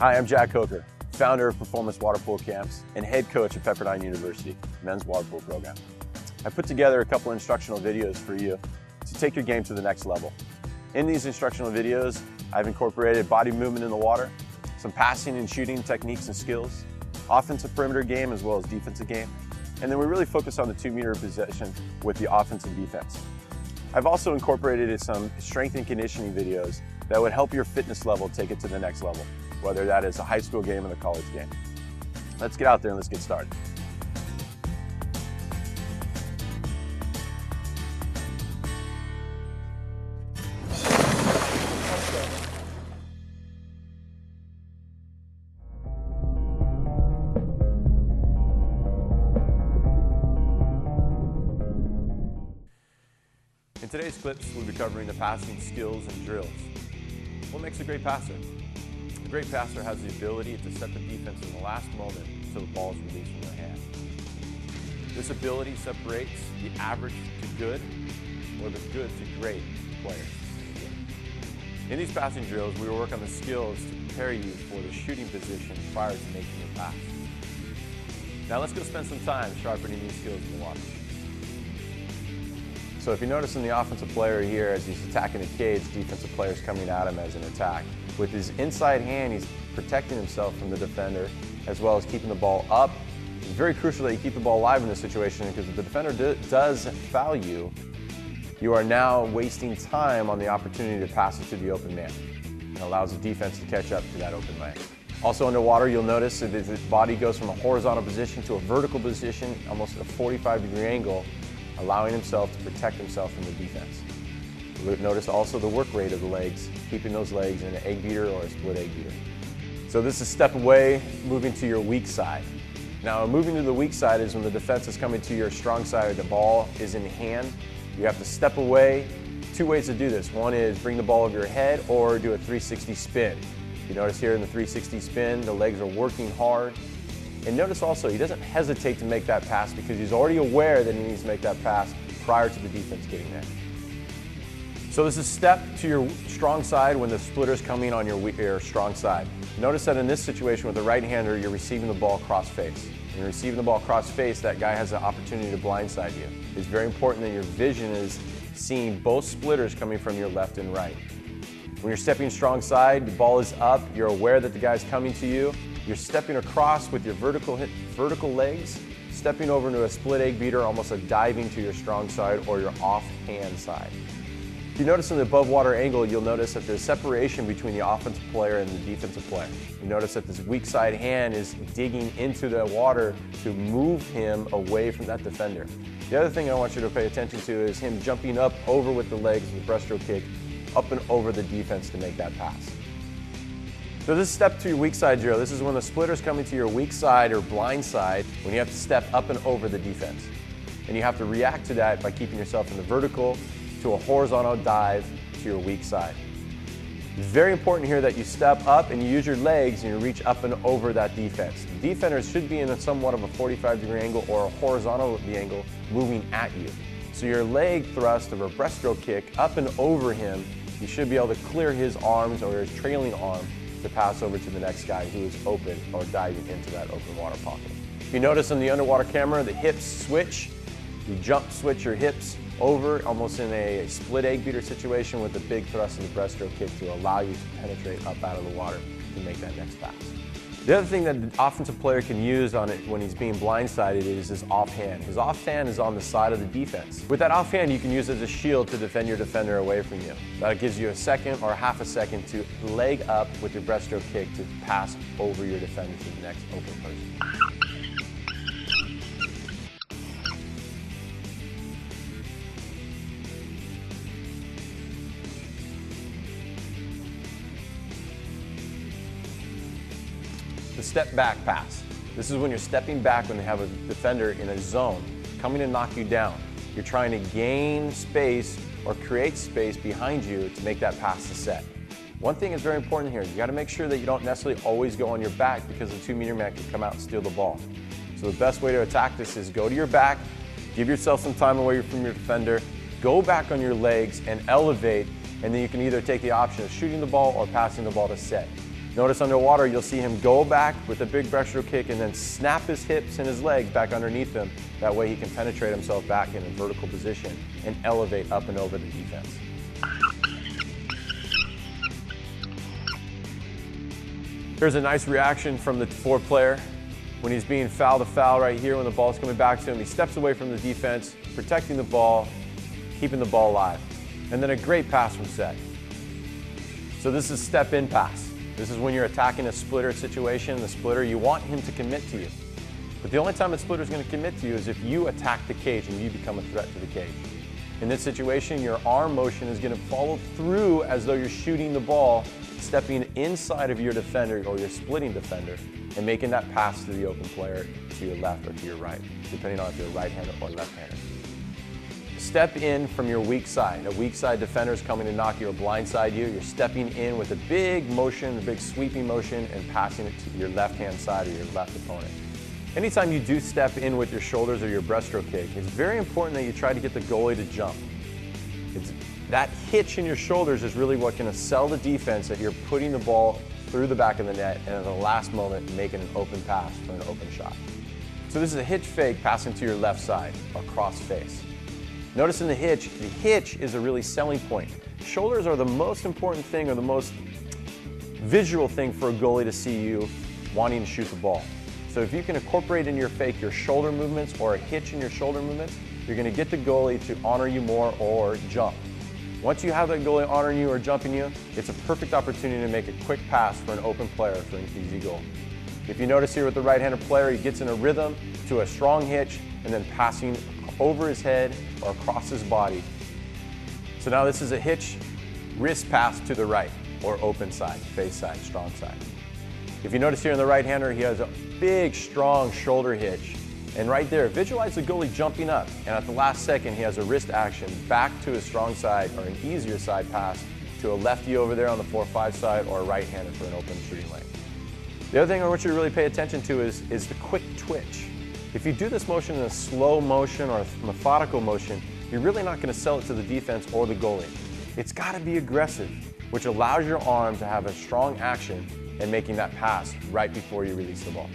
Hi, I'm Jack Coker, founder of Performance Water Polo Camps and head coach at Pepperdine University men's water polo program. I put together a couple instructional videos for you to take your game to the next level. In these instructional videos, I've incorporated body movement in the water, some passing and shooting techniques and skills, offensive perimeter game as well as defensive game, and then we really focus on the 2-meter position with the offense and defense. I've also incorporated some strength and conditioning videos that would help your fitness level take it to the next level, whether that is a high school game or a college game. Let's get out there and let's get started. In today's clips, we'll be covering the passing skills and drills. What makes a great passer? A great passer has the ability to set the defense in the last moment until the ball is released from their hand. This ability separates the average to good or the good to great player. In these passing drills, we will work on the skills to prepare you for the shooting position prior to making your pass. Now let's go spend some time sharpening these skills in the water. So if you notice in the offensive player here, as he's attacking the cage, defensive player's coming at him as an attack. With his inside hand, he's protecting himself from the defender, as well as keeping the ball up. It's very crucial that you keep the ball alive in this situation, because if the defender does foul you, you are now wasting time on the opportunity to pass it to the open man. It allows the defense to catch up to that open man. Also underwater, you'll notice that his body goes from a horizontal position to a vertical position, almost at a 45-degree angle, allowing himself to protect himself from the defense. Notice also the work rate of the legs, keeping those legs in an egg beater or a split egg beater. So this is step away, moving to your weak side. Now moving to the weak side is when the defense is coming to your strong side, the ball is in hand. You have to step away. 2 ways to do this. One is bring the ball over your head or do a 360 spin. You notice here in the 360 spin, the legs are working hard. And notice also, he doesn't hesitate to make that pass because he's already aware that he needs to make that pass prior to the defense getting there. So this is step to your strong side when the splitter's coming on your strong side. Notice that in this situation with the right-hander, you're receiving the ball cross-face. When you're receiving the ball cross-face, that guy has the opportunity to blindside you. It's very important that your vision is seeing both splitters coming from your left and right. When you're stepping strong side, the ball is up, you're aware that the guy's coming to you. You're stepping across with your vertical legs, stepping over into a split egg beater, almost a diving to your strong side or your offhand side. If you notice in the above water angle, you'll notice that there's separation between the offensive player and the defensive player. You notice that this weak side hand is digging into the water to move him away from that defender. The other thing I want you to pay attention to is him jumping up over with the legs with the breaststroke kick, up and over the defense to make that pass. So this is step to your weak side drill. This is when the splitter's coming to your weak side or blind side, when you have to step up and over the defense. And you have to react to that by keeping yourself in the vertical to a horizontal dive to your weak side. It's very important here that you step up and you use your legs and you reach up and over that defense. The defender should be in somewhat of a 45-degree angle or a horizontal angle moving at you. So your leg thrust of a breaststroke kick up and over him, you should be able to clear his arms or his trailing arm to pass over to the next guy who is open or diving into that open water pocket. If you notice in the underwater camera, the hips switch. You jump switch your hips over, almost in a split egg beater situation with the big thrust of the breaststroke kick to allow you to penetrate up out of the water to make that next pass. The other thing that the offensive player can use on it when he's being blindsided is his offhand. His offhand is on the side of the defense. With that offhand, you can use it as a shield to defend your defender away from you. That gives you a second or half a second to leg up with your breaststroke kick to pass over your defender to the next open person. The step back pass. This is when you're stepping back when they have a defender in a zone, coming to knock you down. You're trying to gain space or create space behind you to make that pass to set. One thing is very important here. You got to make sure that you don't necessarily always go on your back because the 2-meter man can come out and steal the ball. So the best way to attack this is go to your back, give yourself some time away from your defender, go back on your legs and elevate, and then you can either take the option of shooting the ball or passing the ball to set. Notice underwater, you'll see him go back with a big breaststroke kick and then snap his hips and his legs back underneath him. That way he can penetrate himself back in a vertical position and elevate up and over the defense. Here's a nice reaction from the forward player when he's being foul to foul right here when the ball's coming back to him. He steps away from the defense, protecting the ball, keeping the ball alive. And then a great pass from Set. So this is step in pass. This is when you're attacking a splitter situation. The splitter, you want him to commit to you. But the only time a splitter is going to commit to you is if you attack the cage and you become a threat to the cage. In this situation, your arm motion is going to follow through as though you're shooting the ball, stepping inside of your defender or your splitting defender and making that pass to the open player to your left or to your right, depending on if you're right-handed or left-handed. Step in from your weak side. A weak side defender is coming to knock you or blindside you. You're stepping in with a big motion, a big sweeping motion, and passing it to your left-hand side or your left opponent. Anytime you do step in with your shoulders or your breaststroke kick, it's very important that you try to get the goalie to jump. That hitch in your shoulders is really what can sell the defense that you're putting the ball through the back of the net and at the last moment making an open pass for an open shot. So this is a hitch fake passing to your left side or cross face. Notice in the hitch is a really selling point. Shoulders are the most important thing or the most visual thing for a goalie to see you wanting to shoot the ball. So if you can incorporate in your fake your shoulder movements or a hitch in your shoulder movements, you're going to get the goalie to honor you more or jump. Once you have that goalie honoring you or jumping you, it's a perfect opportunity to make a quick pass for an open player for an easy goal. If you notice here with the right-handed player, he gets in a rhythm to a strong hitch and then passing over his head or across his body. So now this is a hitch, wrist pass to the right or open side, face side, strong side. If you notice here in the right-hander, he has a big, strong shoulder hitch. And right there, visualize the goalie jumping up. And at the last second, he has a wrist action back to his strong side or an easier side pass to a lefty over there on the 4-5 side or a right-hander for an open shooting lane. The other thing I want you to really pay attention to is the quick twitch. If you do this motion in a slow motion or a methodical motion, you're really not going to sell it to the defense or the goalie. It's got to be aggressive, which allows your arm to have a strong action in making that pass right before you release the ball.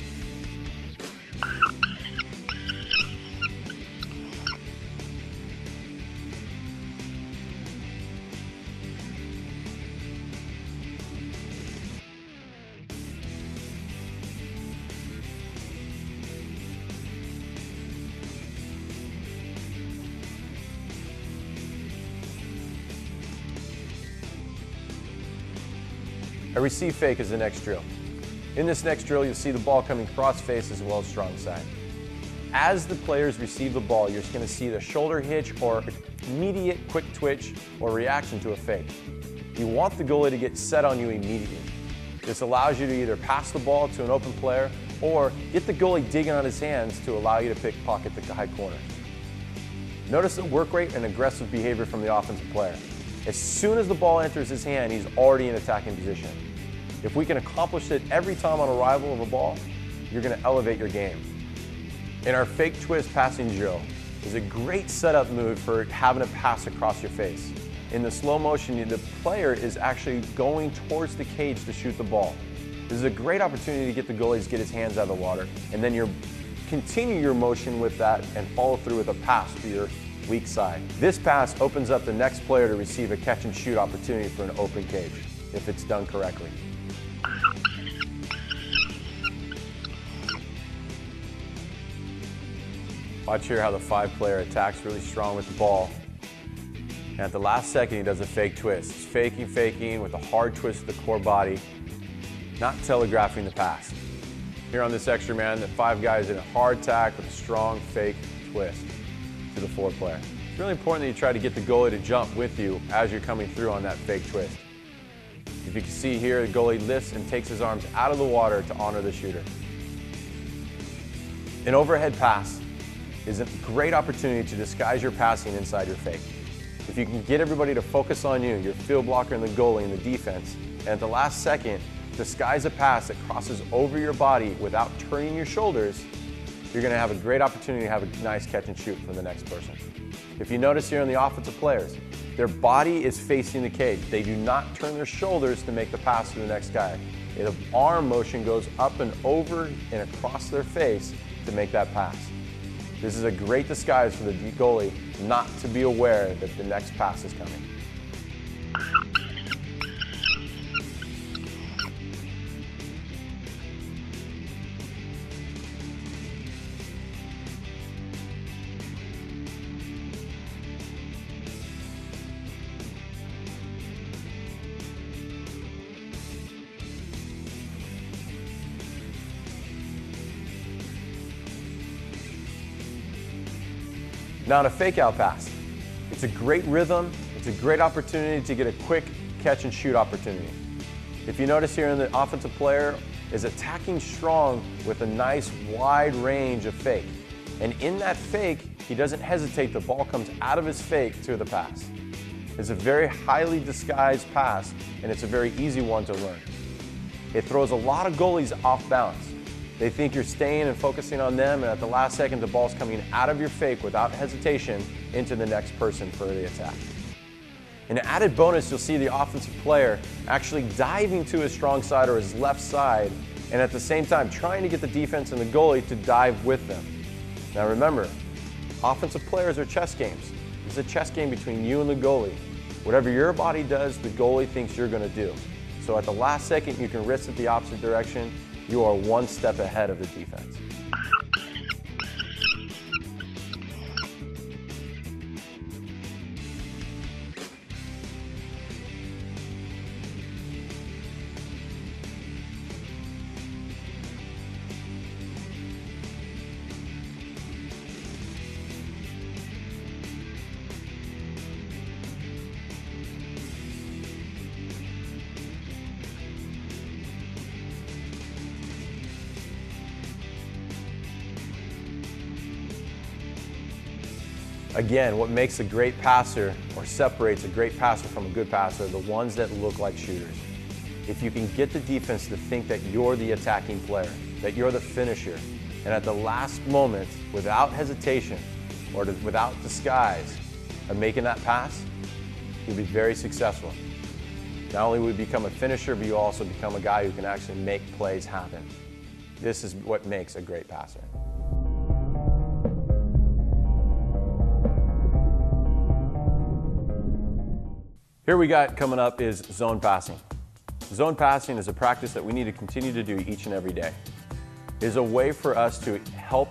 A receive fake is the next drill. In this next drill, you'll see the ball coming cross face as well as strong side. As the players receive the ball, you're just going to see the shoulder hitch or immediate quick twitch or reaction to a fake. You want the goalie to get set on you immediately. This allows you to either pass the ball to an open player or get the goalie digging on his hands to allow you to pickpocket the high corner. Notice the work rate and aggressive behavior from the offensive player. As soon as the ball enters his hand, he's already in attacking position. If we can accomplish it every time on arrival of a ball, you're going to elevate your game. And our fake twist passing drill is a great setup move for having a pass across your face. In the slow motion, the player is actually going towards the cage to shoot the ball. This is a great opportunity to get the goalie to get his hands out of the water, and then you continue your motion with that and follow through with a pass to your weak side. This pass opens up the next player to receive a catch and shoot opportunity for an open cage, if it's done correctly. Watch here how the 5-player attacks really strong with the ball. And at the last second, he does a fake twist. He's faking with a hard twist to the core body, not telegraphing the pass. Here on this extra man, the 5 guys in a hard tack with a strong fake twist to the 4-player. It's really important that you try to get the goalie to jump with you as you're coming through on that fake twist. If you can see here, the goalie lifts and takes his arms out of the water to honor the shooter. An overhead pass is a great opportunity to disguise your passing inside your fake. If you can get everybody to focus on you, your field blocker and the goalie and the defense, and at the last second, disguise a pass that crosses over your body without turning your shoulders, you're going to have a great opportunity to have a nice catch and shoot from the next person. If you notice here in the offensive players, Their body is facing the cage. They do not turn their shoulders to make the pass to the next guy. The arm motion goes up and over and across their face to make that pass. This is a great disguise for the goalie not to be aware that the next pass is coming. Now on a fake out pass, it's a great rhythm, it's a great opportunity to get a quick catch and shoot opportunity. If you notice here, the offensive player is attacking strong with a nice wide range of fake. And in that fake, he doesn't hesitate, the ball comes out of his fake to the pass. It's a very highly disguised pass, and it's a very easy one to learn. It throws a lot of goalies off balance. They think you're staying and focusing on them, and at the last second, the ball's coming out of your fake without hesitation into the next person for the attack. An added bonus, you'll see the offensive player actually diving to his strong side or his left side, and at the same time trying to get the defense and the goalie to dive with them. Now remember, offensive players are chess games. It's a chess game between you and the goalie. Whatever your body does, the goalie thinks you're going to do. So at the last second, you can wrist it the opposite direction. You are one step ahead of the defense. Again, what makes a great passer or separates a great passer from a good passer are the ones that look like shooters. If you can get the defense to think that you're the attacking player, that you're the finisher, and at the last moment, without hesitation or without disguise of making that pass, you'll be very successful. Not only will you become a finisher, but you also become a guy who can actually make plays happen. This is what makes a great passer. Here we got coming up is zone passing. Zone passing is a practice that we need to continue to do each and every day. It is a way for us to help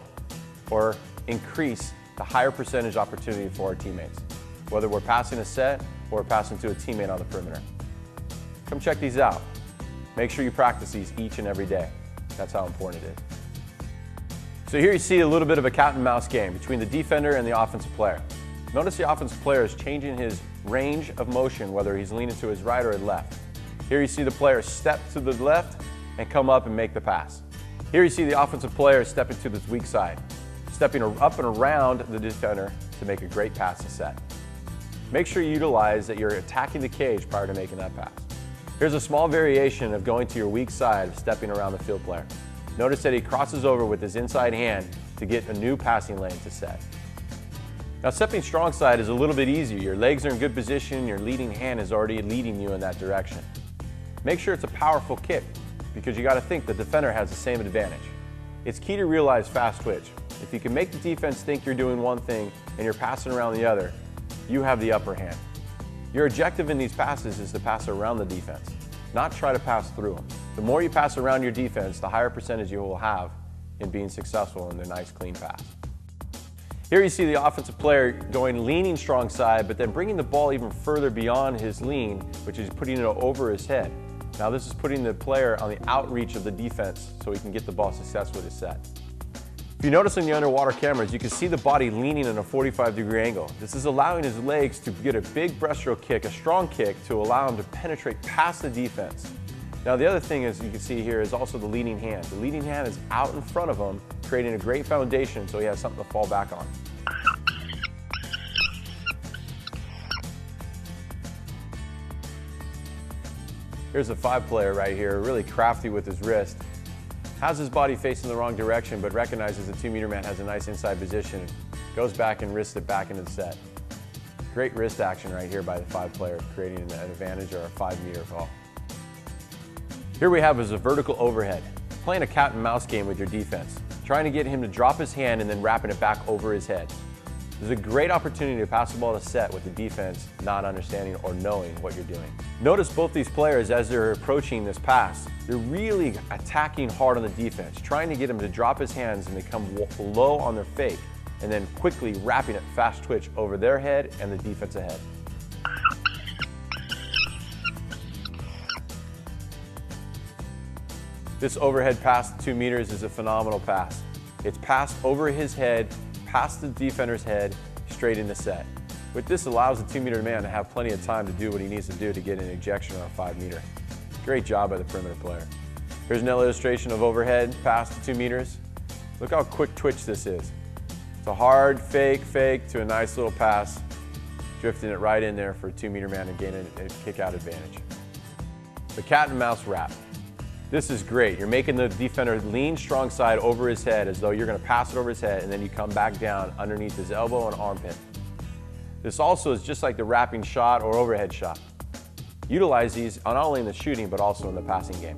or increase the higher percentage opportunity for our teammates, whether we're passing a set or passing to a teammate on the perimeter. Come check these out. Make sure you practice these each and every day. That's how important it is. So here you see a little bit of a cat and mouse game between the defender and the offensive player. Notice the offensive player is changing his range of motion, whether he's leaning to his right or his left. Here you see the player step to the left and come up and make the pass. Here you see the offensive player stepping to this weak side, stepping up and around the defender to make a great pass to set. Make sure you utilize that you're attacking the cage prior to making that pass. Here's a small variation of going to your weak side of stepping around the field player. Notice that he crosses over with his inside hand to get a new passing lane to set. Now stepping strong side is a little bit easier. Your legs are in good position, your leading hand is already leading you in that direction. Make sure it's a powerful kick because you got to think the defender has the same advantage. It's key to realize fast twitch. If you can make the defense think you're doing one thing and you're passing around the other, you have the upper hand. Your objective in these passes is to pass around the defense, not try to pass through them. The more you pass around your defense, the higher percentage you will have in being successful in the nice clean pass. Here you see the offensive player leaning strong side, but then bringing the ball even further beyond his lean, which is putting it over his head. Now this is putting the player on the outreach of the defense so he can get the ball successfully to set. If you notice in the underwater cameras, you can see the body leaning in a 45-degree angle. This is allowing his legs to get a big breaststroke kick, a strong kick, to allow him to penetrate past the defense. Now the other thing is you can see here is also the leading hand. The leading hand is out in front of him, creating a great foundation so he has something to fall back on. Here's a 5-player right here, really crafty with his wrist. Has his body facing the wrong direction, but recognizes the 2-meter man has a nice inside position, goes back and wrists it back into the set. Great wrist action right here by the 5 player, creating an advantage or a 5-meter call. Here we have is a vertical overhead, playing a cat and mouse game with your defense, trying to get him to drop his hand and then wrapping it back over his head. There's a great opportunity to pass the ball to set with the defense not understanding or knowing what you're doing. Notice both these players, as they're approaching this pass, they're really attacking hard on the defense, trying to get him to drop his hands and become low on their fake, and then quickly wrapping it fast twitch over their head and the defense ahead. This overhead pass 2 meters is a phenomenal pass. It's passed over his head, past the defender's head, straight into set. With this allows the 2-meter man to have plenty of time to do what he needs to do to get an ejection on a 5-meter. Great job by the perimeter player. Here's an illustration of overhead past the 2 meters. Look how quick twitch this is. It's a hard fake to a nice little pass, drifting it right in there for a 2-meter man to gain a kick-out advantage. The cat and mouse wrap. This is great. You're making the defender lean strong side over his head as though you're going to pass it over his head, and then you come back down underneath his elbow and armpit. This also is just like the wrapping shot or overhead shot. Utilize these not only in the shooting but also in the passing game.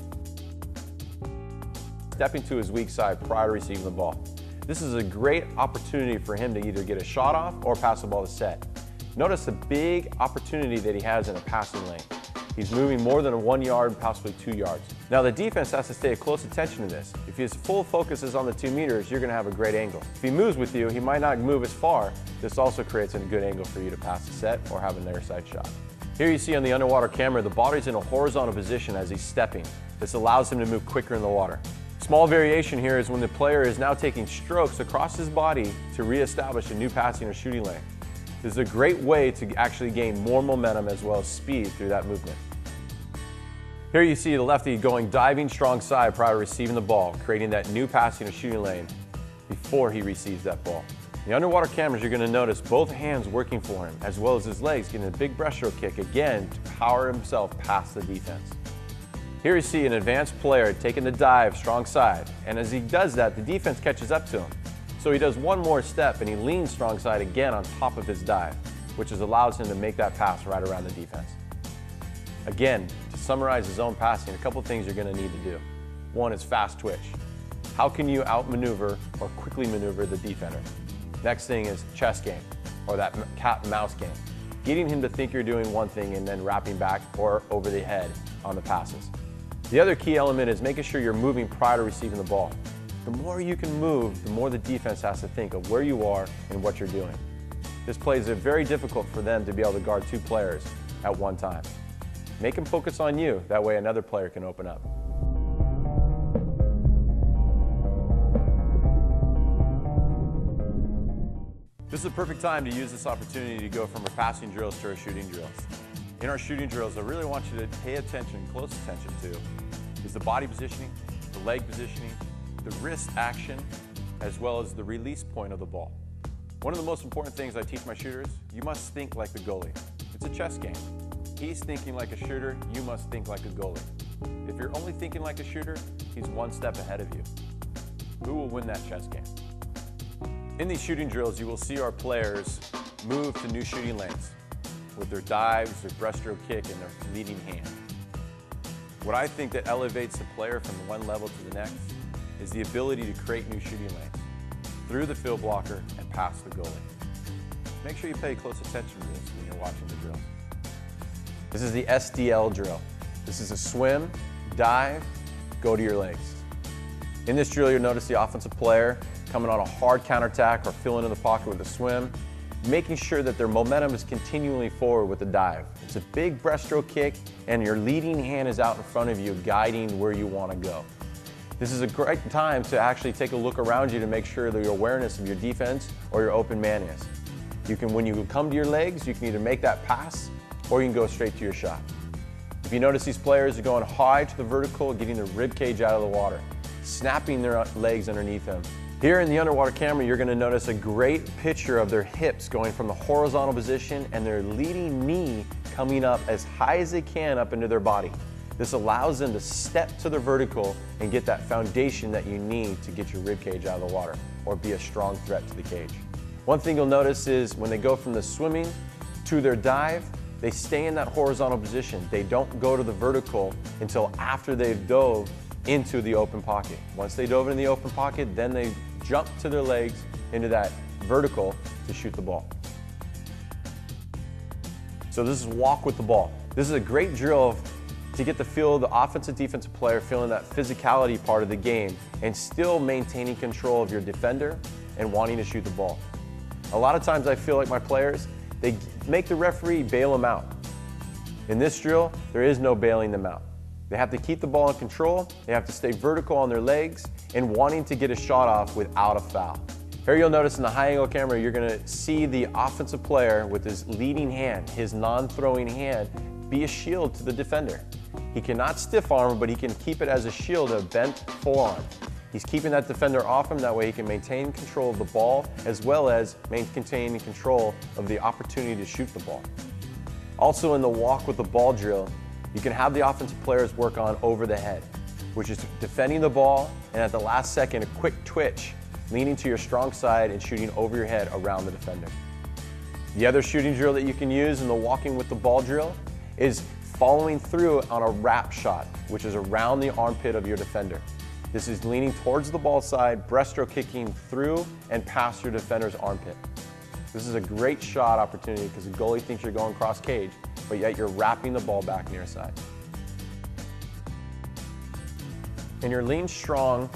Stepping to his weak side prior to receiving the ball. This is a great opportunity for him to either get a shot off or pass the ball to set. Notice the big opportunity that he has in a passing lane. He's moving more than 1 yard, possibly 2 yards. Now the defense has to stay close attention to this. If his full focus is on the 2 meters, you're going to have a great angle. If he moves with you, he might not move as far. This also creates a good angle for you to pass the set or have a near side shot. Here you see on the underwater camera, the body's in a horizontal position as he's stepping. This allows him to move quicker in the water. Small variation here is when the player is now taking strokes across his body to reestablish a new passing or shooting lane. This is a great way to actually gain more momentum as well as speed through that movement. Here you see the lefty going diving strong side prior to receiving the ball, creating that new passing or shooting lane before he receives that ball. In the underwater cameras, you're going to notice both hands working for him, as well as his legs getting a big breaststroke kick, again, to power himself past the defense. Here you see an advanced player taking the dive strong side, and as he does that, the defense catches up to him. So he does one more step and he leans strong side again on top of his dive, which allows him to make that pass right around the defense. Again, to summarize his own passing, a couple things you're going to need to do. One is fast twitch. How can you outmaneuver or quickly maneuver the defender? Next thing is chess game, or that cat and mouse game. Getting him to think you're doing one thing and then wrapping back or over the head on the passes. The other key element is making sure you're moving prior to receiving the ball. The more you can move, the more the defense has to think of where you are and what you're doing. This plays it very difficult for them to be able to guard 2 players at one time. Make them focus on you, that way another player can open up. This is a perfect time to use this opportunity to go from our passing drills to our shooting drills. In our shooting drills, I really want you to pay attention, close attention to, is the body positioning, the leg positioning, the wrist action, as well as the release point of the ball. One of the most important things I teach my shooters, you must think like the goalie. It's a chess game. He's thinking like a shooter, you must think like a goalie. If you're only thinking like a shooter, he's one step ahead of you. Who will win that chess game? In these shooting drills, you will see our players move to new shooting lanes with their dives, their breaststroke kick, and their leading hand. What I think that elevates the player from one level to the next is the ability to create new shooting lanes through the field blocker and past the goalie. Make sure you pay close attention to this when you're watching the drills. This is the SDL drill. This is a swim, dive, go to your legs. In this drill, you'll notice the offensive player coming on a hard counterattack or filling in the pocket with a swim, making sure that their momentum is continually forward with the dive. It's a big breaststroke kick, and your leading hand is out in front of you, guiding where you want to go. This is a great time to actually take a look around you to make sure that your awareness of your defense or your open man is. You can, when you come to your legs, you can either make that pass or you can go straight to your shot. If you notice, these players are going high to the vertical, getting their rib cage out of the water, snapping their legs underneath them. Here in the underwater camera, you're going to notice a great picture of their hips going from the horizontal position and their leading knee coming up as high as they can up into their body. This allows them to step to the vertical and get that foundation that you need to get your rib cage out of the water or be a strong threat to the cage. One thing you'll notice is when they go from the swimming to their dive, they stay in that horizontal position. They don't go to the vertical until after they've dove into the open pocket. Once they dove in the open pocket, then they jump to their legs into that vertical to shoot the ball. So this is walk with the ball. This is a great drill to get the feel of the offensive defensive player feeling that physicality part of the game and still maintaining control of your defender and wanting to shoot the ball. A lot of times I feel like my players, they make the referee bail them out. In this drill, there is no bailing them out. They have to keep the ball in control, they have to stay vertical on their legs and wanting to get a shot off without a foul. Here you'll notice in the high angle camera, you're gonna see the offensive player with his leading hand, his non-throwing hand, be a shield to the defender. He cannot stiff arm, but he can keep it as a shield, a bent forearm. He's keeping that defender off him, that way he can maintain control of the ball as well as maintaining control of the opportunity to shoot the ball. Also in the walk with the ball drill, you can have the offensive players work on over the head, which is defending the ball and at the last second, a quick twitch, leaning to your strong side and shooting over your head around the defender. The other shooting drill that you can use in the walking with the ball drill is following through on a wrap shot, which is around the armpit of your defender. This is leaning towards the ball side, breaststroke kicking through and past your defender's armpit. This is a great shot opportunity because the goalie thinks you're going cross cage, but yet you're wrapping the ball back near side. And your lean strong,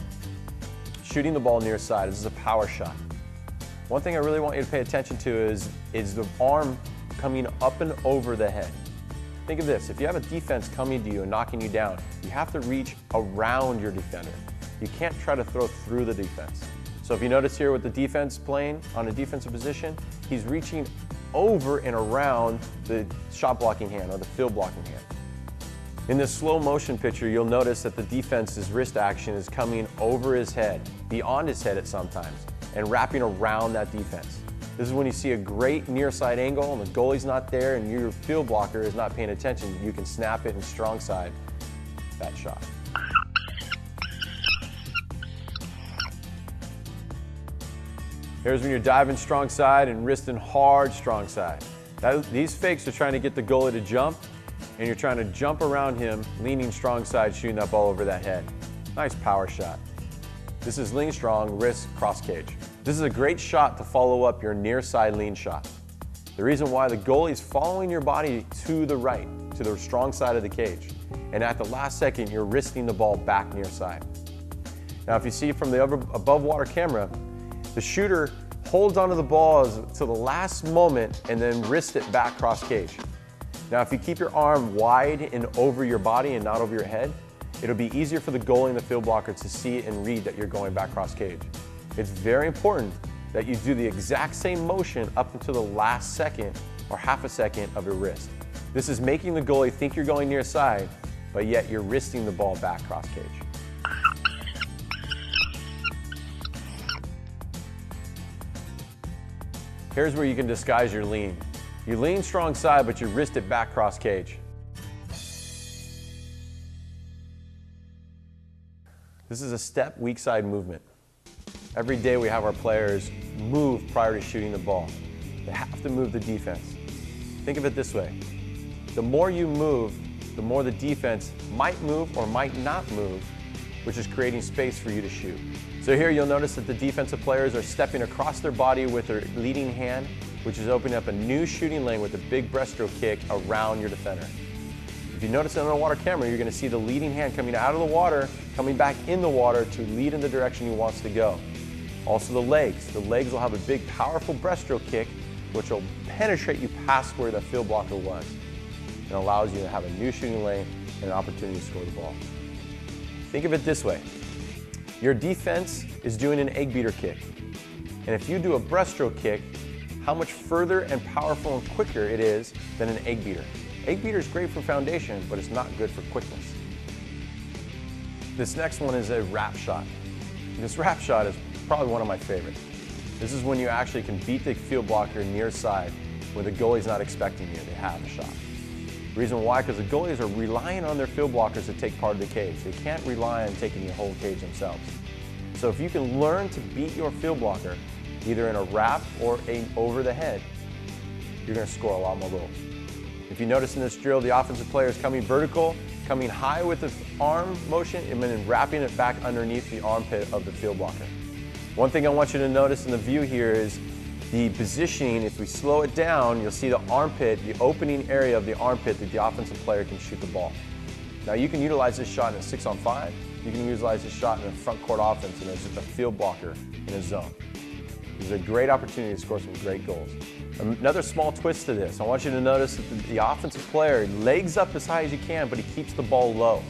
shooting the ball near side. This is a power shot. One thing I really want you to pay attention to is the arm coming up and over the head. Think of this, if you have a defense coming to you and knocking you down, you have to reach around your defender. You can't try to throw through the defense. So if you notice here with the defense playing on a defensive position, he's reaching over and around the shot blocking hand or the field blocking hand. In this slow motion picture, you'll notice that the defense's wrist action is coming over his head, beyond his head at sometimes, and wrapping around that defense. This is when you see a great near side angle and the goalie's not there and your field blocker is not paying attention. You can snap it and strong side that shot. Here's when you're diving strong side and wristing hard strong side. These fakes are trying to get the goalie to jump and you're trying to jump around him, leaning strong side, shooting that ball over that head. Nice power shot. This is lean strong, wrist, cross cage. This is a great shot to follow up your near side lean shot. The reason why the goalie is following your body to the right, to the strong side of the cage. And at the last second, you're wristing the ball back near side. Now, if you see from the above water camera, the shooter holds onto the ball to the last moment and then wrist it back cross cage. Now, if you keep your arm wide and over your body and not over your head, it'll be easier for the goalie and the field blocker to see and read that you're going back cross cage. It's very important that you do the exact same motion up until the last second or half a second of your wrist. This is making the goalie think you're going near side, but yet you're wristing the ball back cross cage. Here's where you can disguise your lean. You lean strong side, but you wrist it back cross cage. This is a step weak side movement. Every day we have our players move prior to shooting the ball. They have to move the defense. Think of it this way. The more you move, the more the defense might move or might not move, which is creating space for you to shoot. So here you'll notice that the defensive players are stepping across their body with their leading hand, which is opening up a new shooting lane with a big breaststroke kick around your defender. If you notice it on the water camera, you're going to see the leading hand coming out of the water, coming back in the water to lead in the direction he wants to go. Also the legs. The legs will have a big, powerful breaststroke kick, which will penetrate you past where the field blocker was and allows you to have a new shooting lane and an opportunity to score the ball. Think of it this way. Your defense is doing an egg beater kick. And if you do a breaststroke kick, how much further and powerful and quicker it is than an egg beater. Egg beater is great for foundation, but it's not good for quickness. This next one is a wrap shot. This wrap shot is probably one of my favorites. This is when you actually can beat the field blocker near side where the goalie's not expecting you to have a shot. The reason why, because the goalies are relying on their field blockers to take part of the cage. They can't rely on taking the whole cage themselves. So if you can learn to beat your field blocker, either in a wrap or over the head, you're going to score a lot more goals. If you notice in this drill, the offensive player is coming vertical, coming high with the arm motion, and then wrapping it back underneath the armpit of the field blocker. One thing I want you to notice in the view here is the positioning. If we slow it down, you'll see the armpit, the opening area of the armpit that the offensive player can shoot the ball. Now you can utilize this shot in a 6-on-5. You can utilize this shot in a front court offense and as a field blocker in a zone. This is a great opportunity to score some great goals. Another small twist to this. I want you to notice that the offensive player legs up as high as you can, but he keeps the ball low.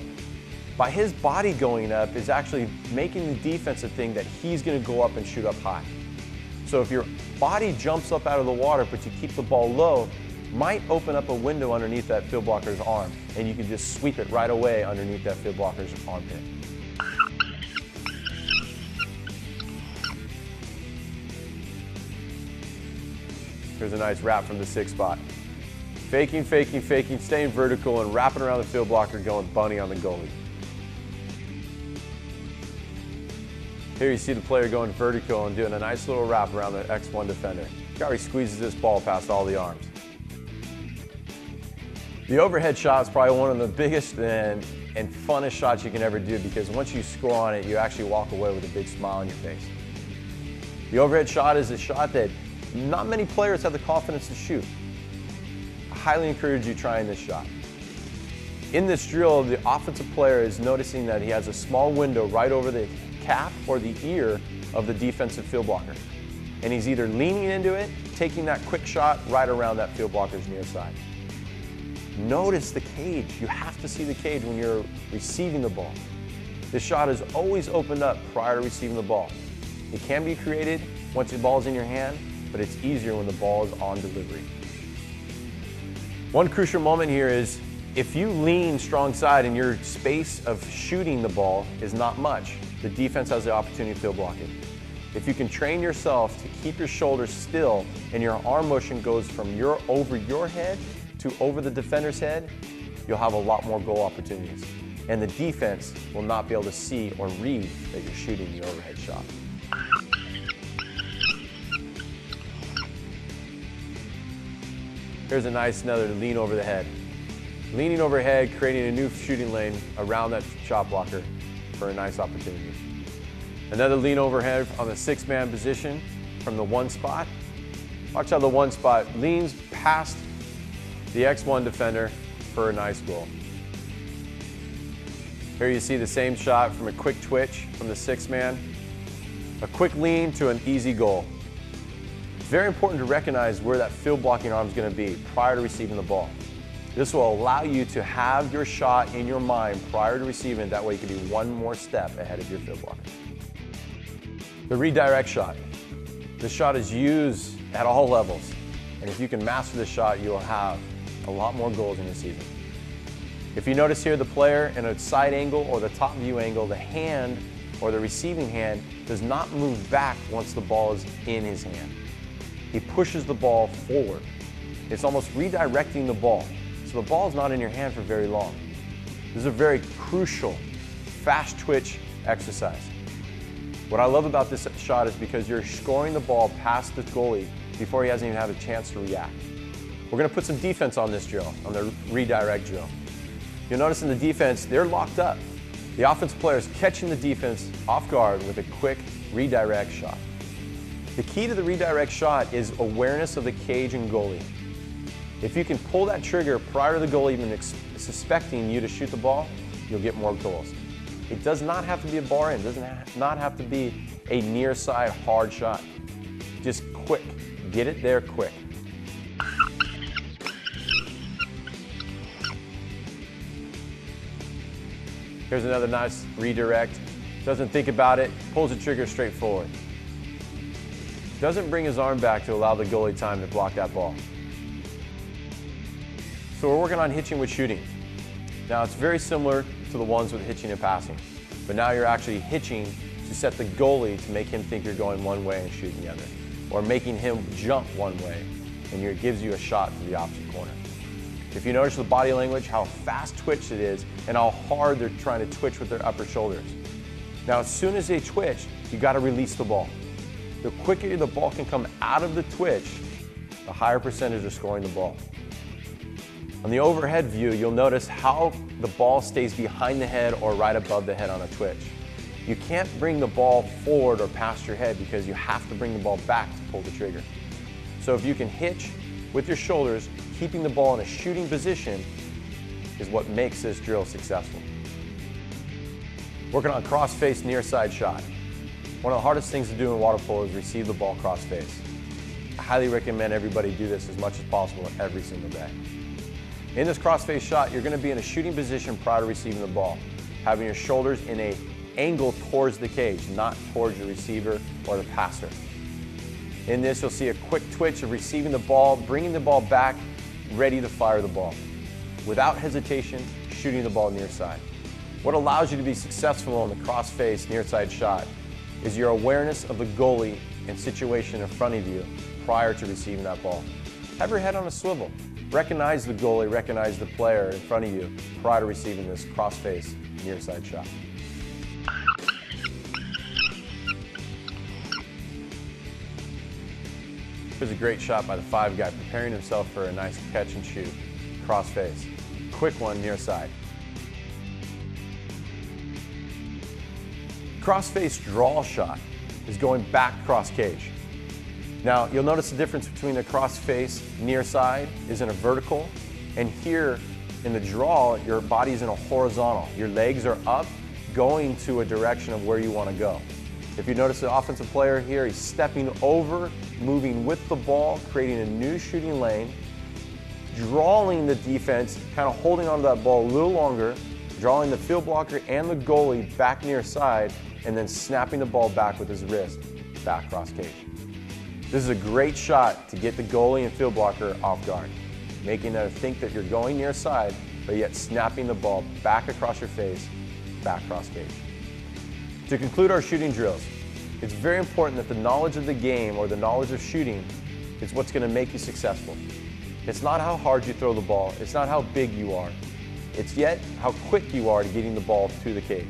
By his body going up is actually making the defensive thing that he's going to go up and shoot up high. So if your body jumps up out of the water, but you keep the ball low, might open up a window underneath that field blocker's arm, and you can just sweep it right away underneath that field blocker's armpit. Here's a nice wrap from the 6 spot. Faking, faking, faking, staying vertical and wrapping around the field blocker, going bunny on the goalie. Here you see the player going vertical and doing a nice little wrap around the X1 defender. Look how he squeezes this ball past all the arms. The overhead shot is probably one of the biggest and funnest shots you can ever do, because once you score on it, you actually walk away with a big smile on your face. The overhead shot is a shot that not many players have the confidence to shoot. I highly encourage you trying this shot. In this drill, the offensive player is noticing that he has a small window right over the cap or the ear of the defensive field blocker. And he's either leaning into it, taking that quick shot right around that field blocker's near side. Notice the cage. You have to see the cage when you're receiving the ball. This shot is always opened up prior to receiving the ball. It can be created once the ball is in your hand, but it's easier when the ball is on delivery. One crucial moment here is if you lean strong side and your space of shooting the ball is not much, the defense has the opportunity to field block it. If you can train yourself to keep your shoulders still and your arm motion goes from over your head to over the defender's head, you'll have a lot more goal opportunities. And the defense will not be able to see or read that you're shooting the overhead shot. Here's a nice another lean over the head. Leaning overhead, creating a new shooting lane around that shot blocker for a nice opportunity. Another lean overhead on the 6-man position from the 1 spot. Watch how the 1 spot leans past the X1 defender for a nice goal. Here you see the same shot from a quick twitch from the 6-man. A quick lean to an easy goal. It's very important to recognize where that field blocking arm is going to be prior to receiving the ball. This will allow you to have your shot in your mind prior to receiving it. That way you can be one more step ahead of your field blocker. The redirect shot. This shot is used at all levels. And if you can master this shot, you'll have a lot more goals in your season. If you notice here, the player in a side angle or the top view angle, the hand or the receiving hand does not move back once the ball is in his hand. He pushes the ball forward. It's almost redirecting the ball. So the ball is not in your hand for very long. This is a very crucial, fast twitch exercise. What I love about this shot is because you're scoring the ball past the goalie before he hasn't even had a chance to react. We're going to put some defense on this drill, on the redirect drill. You'll notice in the defense, they're locked up. The offensive player is catching the defense off guard with a quick redirect shot. The key to the redirect shot is awareness of the cage and goalie. If you can pull that trigger prior to the goalie even suspecting you to shoot the ball, you'll get more goals. It does not have to be a bar in. It does not have to be a near side hard shot. Just quick. Get it there quick. Here's another nice redirect. Doesn't think about it, pulls the trigger straight forward. Doesn't bring his arm back to allow the goalie time to block that ball. So we're working on hitching with shooting. Now it's very similar to the ones with hitching and passing, but now you're actually hitching to set the goalie to make him think you're going one way and shooting the other, or making him jump one way and it gives you a shot to the opposite corner. If you notice the body language, how fast twitch it is and how hard they're trying to twitch with their upper shoulders. Now as soon as they twitch, you got to release the ball. The quicker the ball can come out of the twitch, the higher percentage are scoring the ball. On the overhead view, you'll notice how the ball stays behind the head or right above the head on a twitch. You can't bring the ball forward or past your head because you have to bring the ball back to pull the trigger. So if you can hitch with your shoulders, keeping the ball in a shooting position is what makes this drill successful. Working on cross-face near side shot. One of the hardest things to do in water polo is receive the ball cross-face. I highly recommend everybody do this as much as possible every single day. In this cross-face shot, you're going to be in a shooting position prior to receiving the ball, having your shoulders in an angle towards the cage, not towards your receiver or the passer. In this, you'll see a quick twitch of receiving the ball, bringing the ball back, ready to fire the ball. Without hesitation, shooting the ball near side. What allows you to be successful on the cross-face near side shot is your awareness of the goalie and situation in front of you prior to receiving that ball. Have your head on a swivel. Recognize the goalie, recognize the player in front of you prior to receiving this cross-face near side shot. Here's a great shot by the 5 guy preparing himself for a nice catch and shoot. Cross-face. Quick one near side. Cross-face draw shot is going back cross cage. Now, you'll notice the difference between the cross-face near side is in a vertical, and here in the draw, your body's in a horizontal. Your legs are up, going to a direction of where you want to go. If you notice the offensive player here, he's stepping over, moving with the ball, creating a new shooting lane, drawing the defense, kind of holding onto that ball a little longer, drawing the field blocker and the goalie back near side, and then snapping the ball back with his wrist, back cross cage. This is a great shot to get the goalie and field blocker off guard, making them think that you're going near side, but yet snapping the ball back across your face, back cross cage. To conclude our shooting drills, it's very important that the knowledge of the game or the knowledge of shooting is what's going to make you successful. It's not how hard you throw the ball, it's not how big you are, it's yet how quick you are to getting the ball to the cage,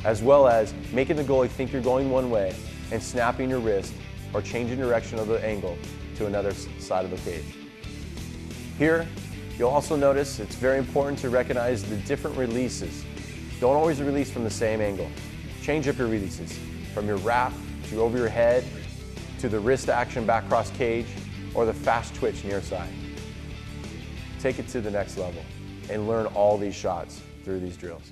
as well as making the goalie think you're going one way and snapping your wrist or changing direction of the angle to another side of the cage. Here, you'll also notice it's very important to recognize the different releases. Don't always release from the same angle. Change up your releases from your wrap to over your head to the wrist action back cross cage or the fast twitch near side. Take it to the next level and learn all these shots through these drills.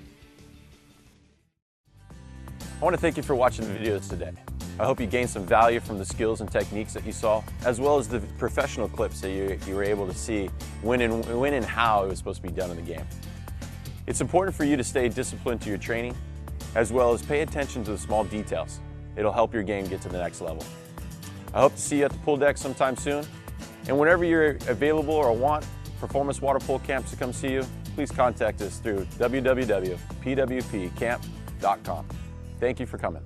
I want to thank you for watching the videos today. I hope you gained some value from the skills and techniques that you saw, as well as the professional clips that you were able to see when and how it was supposed to be done in the game. It's important for you to stay disciplined to your training, as well as pay attention to the small details. It'll help your game get to the next level. I hope to see you at the pool deck sometime soon, and whenever you're available or want Performance Water Polo Camps to come see you, please contact us through www.pwpcamp.com. Thank you for coming.